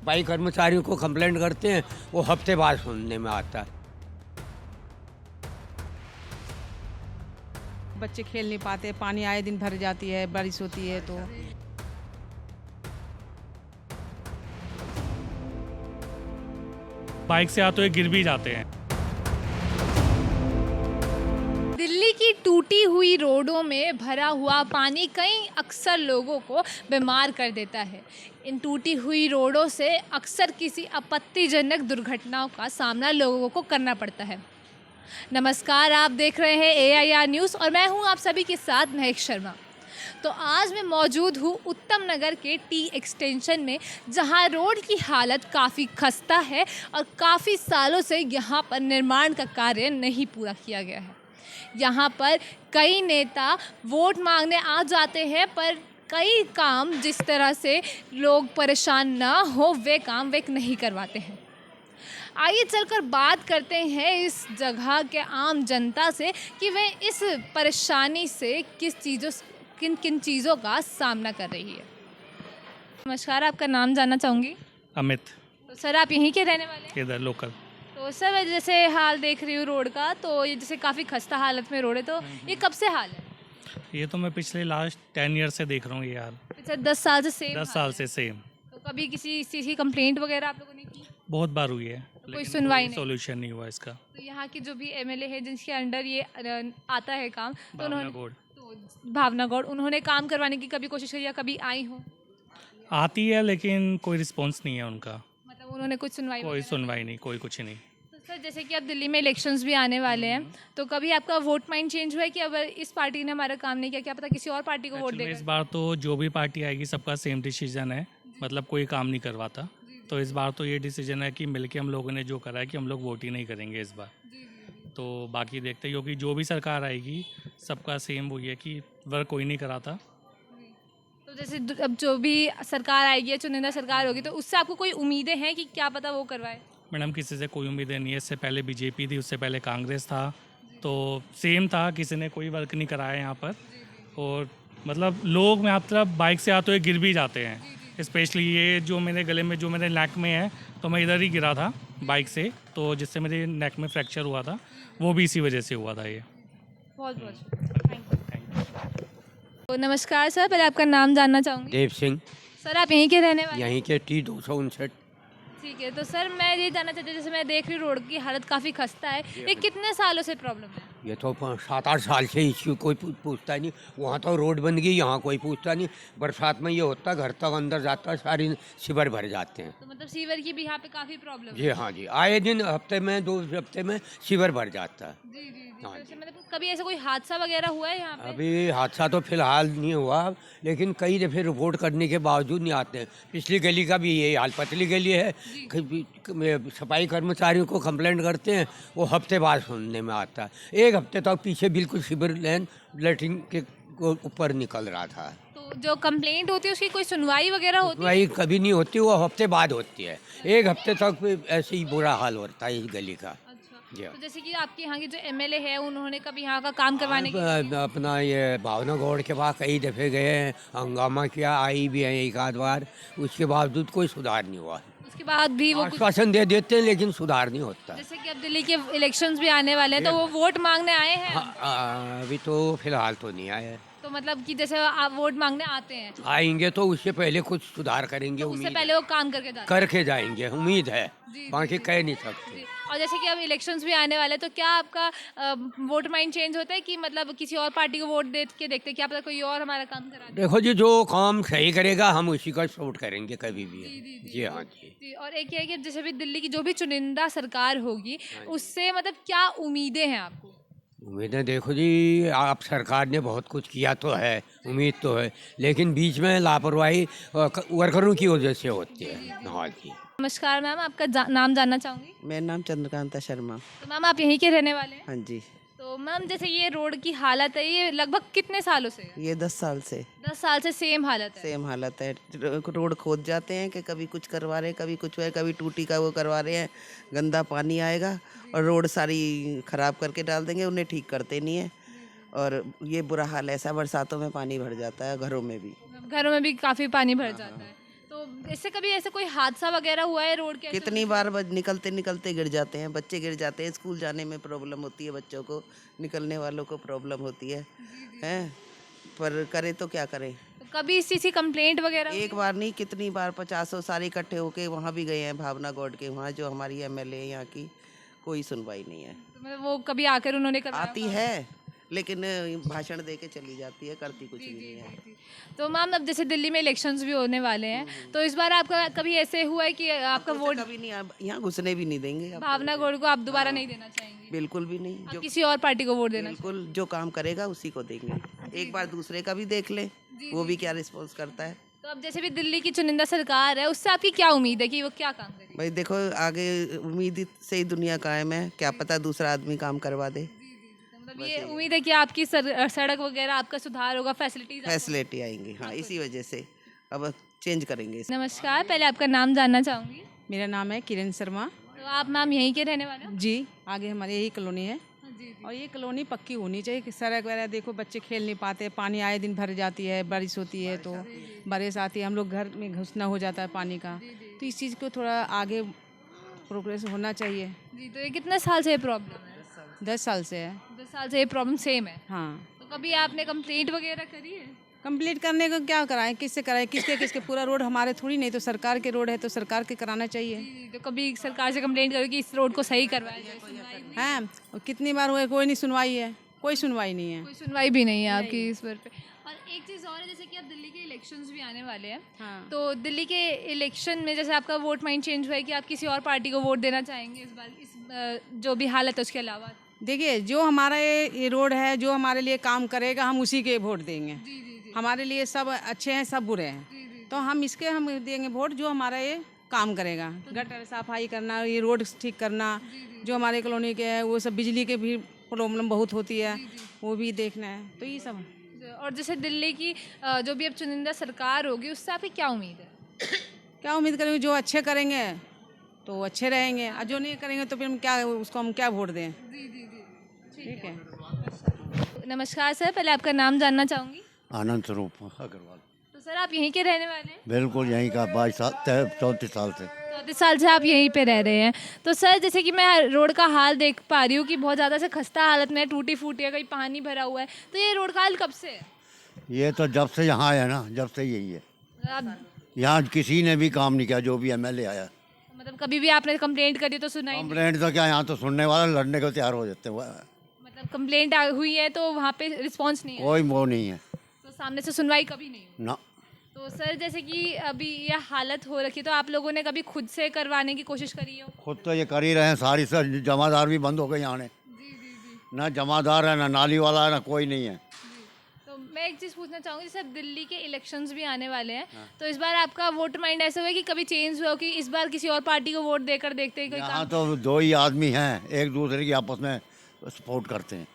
भाई कर्मचारियों को कंप्लेंट करते हैं, वो हफ्ते बाद सुनने में आता है। बच्चे खेल नहीं पाते, पानी आए दिन भर जाती है, बारिश होती है तो बाइक से आते हुए गिर भी जाते हैं। दिल्ली की टूटी हुई रोडों में भरा हुआ पानी कई अक्सर लोगों को बीमार कर देता है। इन टूटी हुई रोडों से अक्सर किसी आपत्तिजनक दुर्घटनाओं का सामना लोगों को करना पड़ता है। नमस्कार, आप देख रहे हैं AIR न्यूज़ और मैं हूं आप सभी के साथ महक शर्मा। तो आज मैं मौजूद हूँ उत्तम नगर के टी एक्सटेंशन में, जहाँ रोड की हालत काफ़ी खस्ता है और काफ़ी सालों से यहाँ पर निर्माण का कार्य नहीं पूरा किया गया है। यहाँ पर कई नेता वोट मांगने आ जाते हैं, पर कई काम जिस तरह से लोग परेशान ना हो वे काम वे नहीं करवाते हैं। आइए चलकर बात करते हैं इस जगह के आम जनता से कि वे इस परेशानी से किन किन चीज़ों का सामना कर रही है। नमस्कार, आपका नाम जानना चाहूँगी। अमित, तो सर, आप यहीं के रहने वाले हैं? इधर लोकल। तो सर, मैं जैसे हाल देख रही हूँ रोड का, तो ये जैसे काफ़ी खस्ता हालत में रोड है, तो ये कब से हाल है? ये तो मैं पिछले लास्ट 10 ईयर से देख रहा हूँ ये यार। पिछले 10 साल से सेम 10 साल से सेम। तो कभी किसी चीज़ की कंप्लेंट वगैरह आप लोगों ने की? बहुत बार हुई है, कोई लेकिन सुनवाई नहीं? सॉल्यूशन नहीं हुआ इसका। तो यहाँ की जो भी MLA है जिनके अंडर ये आता है काम, तो भावना उन्होंने गौड़ भावना गौड़ उन्होंने काम करवाने की कभी कोशिश करी या कभी आई हो? आती है लेकिन कोई रिस्पॉन्स नहीं है उनका। मतलब उन्होंने कुछ सुनवाई कोई वगैरह? सुनवाई नहीं, कोई कुछ नहीं। तो सर, जैसे कि अब दिल्ली में इलेक्शंस भी आने वाले हैं, तो कभी आपका वोट माइंड चेंज हुआ है कि अगर इस पार्टी ने हमारा काम नहीं किया, क्या पता किसी और पार्टी को वोट Actually, देगा? इस बार तो जो भी पार्टी आएगी सबका सेम डिसीजन है, मतलब कोई काम नहीं करवाता। तो इस बार तो ये डिसीजन है कि मिलके हम लोगों ने जो करा है कि हम लोग वोट ही नहीं करेंगे इस बार। तो बाकी देखते हैं, क्योंकि जो भी सरकार आएगी सबका सेम वही है कि वर्क कोई नहीं कराता। तो जैसे अब जो भी सरकार आएगी या चुनिंदा सरकार होगी, तो उससे आपको कोई उम्मीदें हैं कि क्या पता वो करवाए? मैडम, किसी से कोई उम्मीदें नहीं है। इससे पहले बीजेपी थी, उससे पहले कांग्रेस था, तो सेम था, किसी ने कोई वर्क नहीं कराया यहाँ पर। और मतलब लोग मैं आप तरफ बाइक से आते हुए गिर भी जाते हैं। स्पेशली ये जो मेरे गले में, जो मेरे नेक में है, तो मैं इधर ही गिरा था बाइक से, तो जिससे मेरे नेक में फ्रैक्चर हुआ था, वो भी इसी वजह से हुआ था ये। बहुत बहुत थैंक यू। तो नमस्कार सर, पहले आपका नाम जानना चाहूँगी। देव सिंह, सर, आप यहीं के रहने वाले हैं? यहीं के T 259। ठीक है। तो सर, मैं ये जानना चाहती हूँ, जैसे मैं देख रही हूँ रोड की हालत काफ़ी खस्ता है, ये कितने सालों से प्रॉब्लम है? ये तो 7-8 साल से इसकी कोई पूछता नहीं। वहाँ तो रोड बन गई, यहाँ कोई पूछता नहीं। बरसात में ये होता, घर तक अंदर जाता, सारी सीवर भर जाते हैं। तो मतलब सीवर की भी यहाँ पे काफ़ी प्रॉब्लम है? जी हाँ जी, आए दिन हफ्ते में 2 हफ्ते में सीवर भर जाता है। जी जी जी। हाँ तो ऐसे जी। मतलब कभी ऐसा कोई हादसा वगैरह हुआ है यहाँ पे? अभी हादसा तो फिलहाल नहीं हुआ, लेकिन कई दफ़े रिपोर्ट करने के बावजूद नहीं आते हैं। पिछली गली का भी यही हाल, पतली गली है, सफाई कर्मचारियों को कंप्लेंट करते हैं, वो हफ्ते बाद सुनने में आता है। एक हफ्ते तक पीछे बिल्कुल सीवर लाइन लेटरिन के ऊपर निकल रहा था। तो जो कंप्लेंट होती है उसकी कोई सुनवाई वगैरह होती है? वही कभी नहीं होती, वो हफ्ते बाद होती है। एक हफ्ते तक ऐसे ही बुरा हाल होता है इस गली का। अच्छा। जी हाँ। तो जैसे कि आपके यहाँ के जो MLA है, उन्होंने कभी यहाँ का काम करवाने की? अपना ये भावना गौड़ के पास कई दफ़े गए हैं, हंगामा किया, आई भी है एक आध बार, उसके बावजूद कोई सुधार नहीं हुआ। उसके बाद भी वो कुछ, आश्वासन दे देते हैं लेकिन सुधार नहीं होता। जैसे कि अब दिल्ली के इलेक्शंस भी आने वाले हैं, तो वो वोट मांगने आए हैं? हाँ, अभी तो फिलहाल तो नहीं आए हैं। तो मतलब कि जैसे आप वोट मांगने आते हैं, आएंगे तो उससे पहले कुछ सुधार करेंगे, तो उससे उम्मीद पहले वो काम करके जाते करके जाएंगे, उम्मीद है। जी, बाकी कह नहीं हैं? सकते। जी। और जैसे कि अब इलेक्शंस भी आने वाले हैं, तो क्या आपका वोट माइंड चेंज होता है कि मतलब किसी और पार्टी को वोट दे के देखते हैं, क्या पता कोई और हमारा काम करा दे? देखो जी, जो काम सही करेगा हम उसी का सपोर्ट करेंगे कभी भी। जी हाँ जी। जी। और एक ये है कि जैसे भी दिल्ली की जो भी चुनिंदा सरकार होगी, उससे मतलब क्या उम्मीदें हैं आपको? उम्मीदें देखो जी, आप सरकार ने बहुत कुछ किया तो है, उम्मीद तो है, लेकिन बीच में लापरवाही वर्करों की वजह से होती है। हाँ जी। नमस्कार मैम, आपका नाम जानना चाहूँगी। मेरा नाम चंद्रकांता शर्मा। तो मैम, आप यहीं के रहने वाले हैं? हाँ जी, तो मैम, जैसे ये रोड की हालत है, ये लगभग कितने सालों से है? ये 10 साल से 10 साल से सेम हालत है? सेम हालत है। रोड खोद जाते हैं कि कभी कुछ करवा रहे हैं, कभी कुछ है, कभी टूटी का वो करवा रहे हैं, गंदा पानी आएगा और रोड सारी खराब करके डाल देंगे, उन्हें ठीक करते नहीं है। और ये बुरा हाल ऐसा, बरसातों में पानी भर जाता है, घरों में भी। घरों में भी काफ़ी पानी भर जाता है। तो तो इससे कभी ऐसे कोई हादसा वगैरह हुआ है रोड के? कितनी बार निकलते निकलते गिर जाते हैं, बच्चे गिर जाते हैं, स्कूल जाने में प्रॉब्लम होती है, बच्चों को निकलने वालों को प्रॉब्लम होती है हैं, पर करे तो क्या करें। तो कभी इस चीज़ की कंप्लेंट वगैरह? एक बार नहीं, कितनी बार 50 सारे इकट्ठे होके वहाँ भी गए हैं, भावना गौड़ के वहाँ, जो हमारी एमएलए यहाँ की, कोई सुनवाई नहीं है। तो मतलब वो कभी आकर उन्होंने करवाया आती है लेकिन भाषण दे के चली जाती है, करती कुछ भी नहीं है। तो मैम अब जैसे दिल्ली में इलेक्शंस भी होने वाले हैं, तो इस बार आपका कभी ऐसे हुआ है कि आपका तो वोट कभी नहीं, यहाँ घुसने भी नहीं देंगे अब। भावना गौड़ को आप दोबारा नहीं देना चाहेंगे? बिल्कुल भी नहीं, आप जो किसी और पार्टी को वोट देना? बिल्कुल जो काम करेगा उसी को देंगे। एक बार दूसरे का भी देख ले, वो भी क्या रिस्पॉन्स करता है। तो अब जैसे भी दिल्ली की चुनिंदा सरकार है, उससे आपकी क्या उम्मीद है कि वो क्या काम करेगी? भाई देखो, आगे उम्मीद से ही दुनिया कायम है, क्या पता दूसरा आदमी काम करवा दे। तो मतलब ये उम्मीद है कि आपकी सड़क वगैरह आपका सुधार होगा, फैसिलिटीज? फैसिलिटी आएंगी, हाँ, इसी वजह से अब चेंज करेंगे। नमस्कार, पहले आपका नाम जानना चाहूँगी। मेरा नाम है किरण शर्मा। तो आप मैम यहीं के रहने वाले हो? जी, आगे हमारी यही कॉलोनी है जी और ये कॉलोनी पक्की होनी चाहिए कि सड़क वगैरह देखो, बच्चे खेल नहीं पाते, पानी आए दिन भर जाती है, बारिश होती है तो बारिश आती है, हम लोग घर में घुसना हो जाता है पानी का, तो इस चीज़ को थोड़ा आगे प्रोग्रेस होना चाहिए। जी, तो ये कितने साल से ये प्रॉब्लम है? 10 साल से है। 10 साल से ये प्रॉब्लम सेम है? हाँ। तो कभी आपने कंप्लेंट वगैरह करी है? कंप्लीट करने को क्या कराएं, किससे कराएं, किसके पूरा रोड हमारे थोड़ी नहीं, तो सरकार के रोड है तो सरकार के कराना चाहिए। जी, तो कभी सरकार से कंप्लेंट करो कि इस रोड को सही करवाया जाए? सुनवाई हुई? हैं, और कितनी बार हुए, कोई नहीं सुनवाई है, कोई सुनवाई नहीं है। कोई सुनवाई भी नहीं है आपकी इस पर पे। और एक चीज़ और है, जैसे कि अब दिल्ली के इलेक्शंस भी आने वाले हैं, हाँ। तो दिल्ली के इलेक्शन में जैसे आपका वोट माइंड चेंज हुआ है कि आप किसी और पार्टी को वोट देना चाहेंगे इस बार, इस जो भी हालत है उसके अलावा? देखिए, जो हमारा ये रोड है, जो हमारे लिए काम करेगा, हम उसी के वोट देंगे। जी जी जी हमारे लिए सब अच्छे हैं, सब बुरे हैं, तो हम देंगे वोट जो हमारा ये काम करेगा। गटर सफाई करना, ये रोड ठीक करना, जो हमारे कॉलोनी के है, वो सब बिजली के भी प्रॉब्लम बहुत होती है, वो भी देखना है, तो ये सब। और जैसे दिल्ली की जो भी अब चुनिंदा सरकार होगी, उससे आपकी क्या उम्मीद है? क्या उम्मीद करेंगे, जो अच्छे करेंगे तो अच्छे रहेंगे, और जो नहीं करेंगे तो फिर हम क्या, उसको हम क्या वोट दें। जी जी जी, ठीक है। नमस्कार सर, पहले आपका नाम जानना चाहूँगी। आनंद स्वरूप अग्रवाल। तो सर आप यहीं के रहने वाले हैं? बिल्कुल यहीं का, 22 साल 34 साल से। 34 साल से आप यहीं पे रह रहे हैं। तो सर जैसे कि मैं रोड का हाल देख पा रही हूँ कि बहुत ज़्यादा से खस्ता हालत में है, टूटी फूटी है, कहीं पानी भरा हुआ है, तो ये रोड का हाल कब से है? ये तो जब से यहाँ आया ना, जब से यही है। आप यहाँ किसी ने भी काम नहीं किया, जो भी एमएलए आया। मतलब कभी भी आपने कंप्लेंट करी तो सुनाई नहीं? कंप्लेंट तो क्या, यहाँ तो सुनने वाला लड़ने को तैयार हो जाते हैं, मतलब कंप्लेंट हुई है तो वहाँ पे रिस्पॉन्स नहीं है, कोई वो नहीं है तो सामने से सुनवाई कभी नहीं हुई? ना। तो सर जैसे कि अभी यह हालत हो रखी है, तो आप लोगों ने कभी खुद से करवाने की कोशिश करी हो? खुद तो ये कर ही रहे हैं, सारी सर जमादार भी बंद हो गए यहाँ। जी जी जी ना जमादार है, ना नाली वाला है, ना कोई नहीं है। तो मैं एक चीज़ पूछना चाहूँगी, जैसे अब दिल्ली के इलेक्शंस भी आने वाले हैं, तो इस बार आपका वोट माइंड ऐसा हुआ है कि कभी चेंज हुआ हो कि इस बार किसी और पार्टी को वोट देकर देखते हैं कोई यहाँ काम? तो दो ही आदमी हैं, एक दूसरे की आपस में सपोर्ट करते हैं।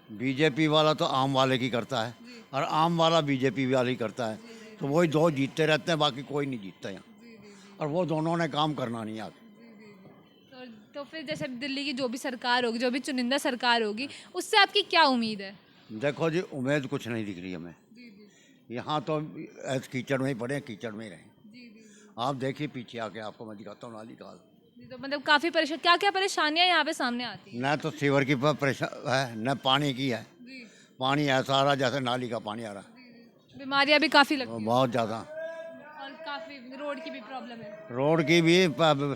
बीजेपी वाला तो आम वाले की करता है और आम वाला बीजेपी वाले ही करता है, तो वही दो जीतते रहते हैं, बाकी कोई नहीं जीतता यहाँ। और वो दोनों ने काम करना नहीं आता। तो फिर जैसे दिल्ली की जो भी सरकार होगी, जो भी चुनिंदा सरकार होगी, उससे आपकी क्या उम्मीद है? देखो जी, उम्मीद कुछ नहीं दिख रही हमें। यहाँ तो ऐसे कीचड़ में ही पड़े हैं, कीचड़ में ही रहें। आप देखिए पीछे आके, आपको मैं दिखाता हूँ नाली का हाल। तो मतलब काफ़ी परेशान, क्या क्या परेशानियाँ यहाँ पे सामने आती हैं? न तो सीवर की परेशान है, न पानी की है। पानी ऐसा आ रहा जैसे नाली का पानी आ रहा, बीमारियाँ भी काफ़ी लगती हैं बहुत ज़्यादा। और काफ़ी रोड की भी प्रॉब्लम है। रोड की भी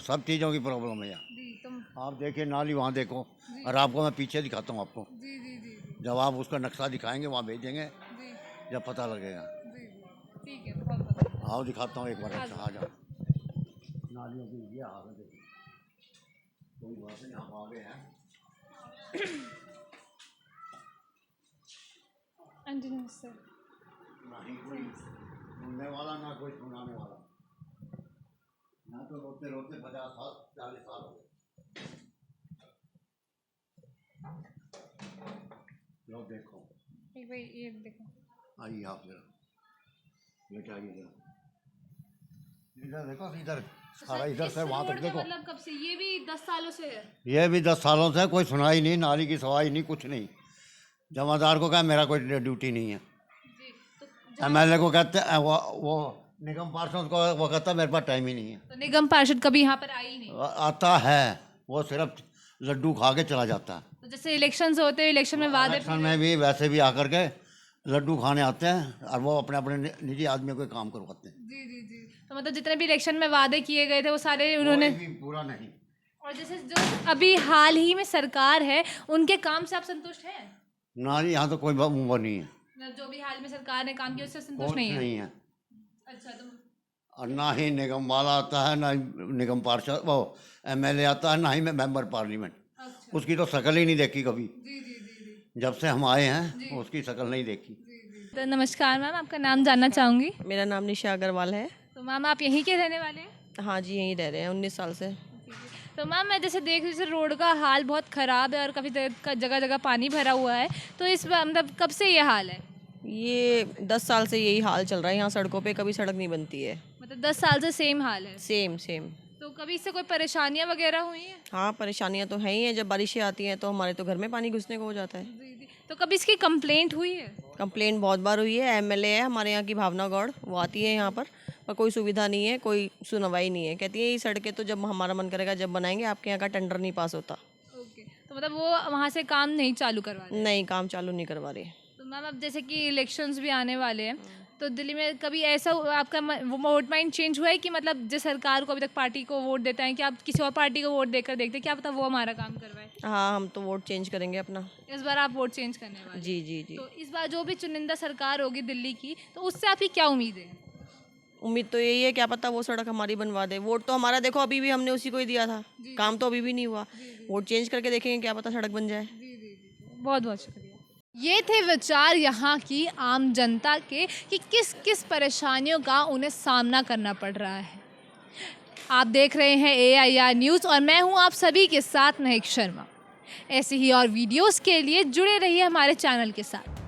सब चीज़ों की प्रॉब्लम है यहाँ। जी तुम आप देखिए नाली वहाँ देखो, और आपको मैं पीछे दिखाता हूँ आपको। जी जी जी जब आप उसका नक्शा दिखाएंगे, वहाँ भेजेंगे, जी जब पता लगेगा। जी, ठीक है, बहुत आओ दिखाता हूँ एक बार, अच्छा आ जाओ। नालियों की ये हालत है, कोई बात नहीं, आप आगे हैं। सर ना ही कोई सुनने वाला, ना कोई सुनाने वाला। ना तो रोते रोते 50 साल 40 साल हो गए। लो देखो, एक भाई ये देखो, आइए आप जरा, बेटा आइए जरा, इधर देखो, इधर सारा, इधर से वहाँ तक देखो। मतलब कब से? ये भी 10 सालों से है? ये भी 10 सालों से कोई सुनाई नहीं, नाली की सफाई नहीं, कुछ नहीं। जमादार को कहा मेरा कोई ड्यूटी नहीं है, जी, तो एमएलए को कहते हैं वो निगम पार्षद को वो कहता मेरे पास टाइम ही नहीं है। तो निगम पार्षद कभी यहाँ पर आई ही नहीं। आता है, वो सिर्फ लड्डू खा के चला जाता है। तो जैसे इलेक्शंस होते हैं, इलेक्शन में वादे इलेक्शन में भी वैसे भी आकर के लड्डू खाने आते हैं और वो अपने अपने निजी आदमियों को काम करवाते हैं। जी जी जी। तो मतलब जितने भी इलेक्शन में वादे किए गए थे वो सारे उन्होंने, कोई भी पूरा नहीं। और जैसे जो अभी हाल ही में सरकार है उनके काम से आप संतुष्ट हैं? ना जी, यहाँ तो कोई वो नहीं है, जो भी हाल में सरकार ने काम किया उससे संतुष्ट कुछ नहीं है? नहीं है। अच्छा, तो और ना ही निगम वाला आता है, ना ही निगम पार्षद वो एमएलए आता है, ना ही मेंबर पार्लियामेंट। अच्छा। उसकी तो शक्ल ही नहीं देखी कभी। जी जी जी जी। जब से हम आए हैं उसकी शक्ल नहीं देखी। तो नमस्कार मैम, आपका नाम जानना चाहूँगी। मेरा नाम निशा अग्रवाल है। तो मैम आप यहीं के रहने वाले हैं? हाँ जी, यहीं रह रहे हैं 19 साल से। तो मैम मैं जैसे देख रही हूँ, जैसे रोड का हाल बहुत ख़राब है और काफ़ी जगह जगह पानी भरा हुआ है, तो इस मतलब कब से ये हाल है? ये 10 साल से यही हाल चल रहा है यहाँ सड़कों पे, कभी सड़क नहीं बनती है। मतलब 10 साल से सेम हाल है? Same same. तो कभी इससे कोई परेशानियाँ वगैरह हुई हैं? हाँ, परेशानियाँ तो हैं ही हैं। जब बारिशें आती हैं तो हमारे तो घर में पानी घुसने को हो जाता है। जी जी। तो कभी इसकी कंप्लेंट हुई है? कंप्लेंट बहुत बार हुई है। एमएलए है हमारे यहाँ की भावना गौड़, वो आती है यहाँ पर कोई सुविधा नहीं है, कोई सुनवाई नहीं है। कहती है ये सड़कें तो जब हमारा मन करेगा जब बनाएंगे, आपके यहाँ का टेंडर नहीं पास होता। ओके, तो मतलब वो वहाँ से काम नहीं चालू करवा रहे? नहीं, काम चालू नहीं करवा रहे। तो मैम अब जैसे कि इलेक्शंस भी आने वाले हैं, तो दिल्ली में कभी ऐसा आपका वो वोट माइंड चेंज हुआ है कि मतलब जिस सरकार को अभी तक पार्टी को वोट देता है कि आप किसी और पार्टी को वोट देकर देखते हैं, क्या पता वो हमारा काम करवाए? हाँ, हम तो वोट चेंज करेंगे अपना। इस बार आप वोट चेंज करने वाले हैं? जी जी जी। तो इस बार जो भी चुनिंदा सरकार होगी दिल्ली की, तो उससे आपकी क्या उम्मीद है? उम्मीद तो यही है, क्या पता वो सड़क हमारी बनवा दे। वोट तो हमारा देखो अभी भी हमने उसी को ही दिया था, काम तो अभी भी नहीं हुआ। वोट चेंज करके देखेंगे, क्या पता सड़क बन जाए। बहुत बहुत शुक्रिया। ये थे विचार यहाँ की आम जनता के कि किस किस परेशानियों का उन्हें सामना करना पड़ रहा है। आप देख रहे हैं AIR न्यूज़ और मैं हूँ आप सभी के साथ महक शर्मा। ऐसे ही और वीडियोस के लिए जुड़े रहिए हमारे चैनल के साथ।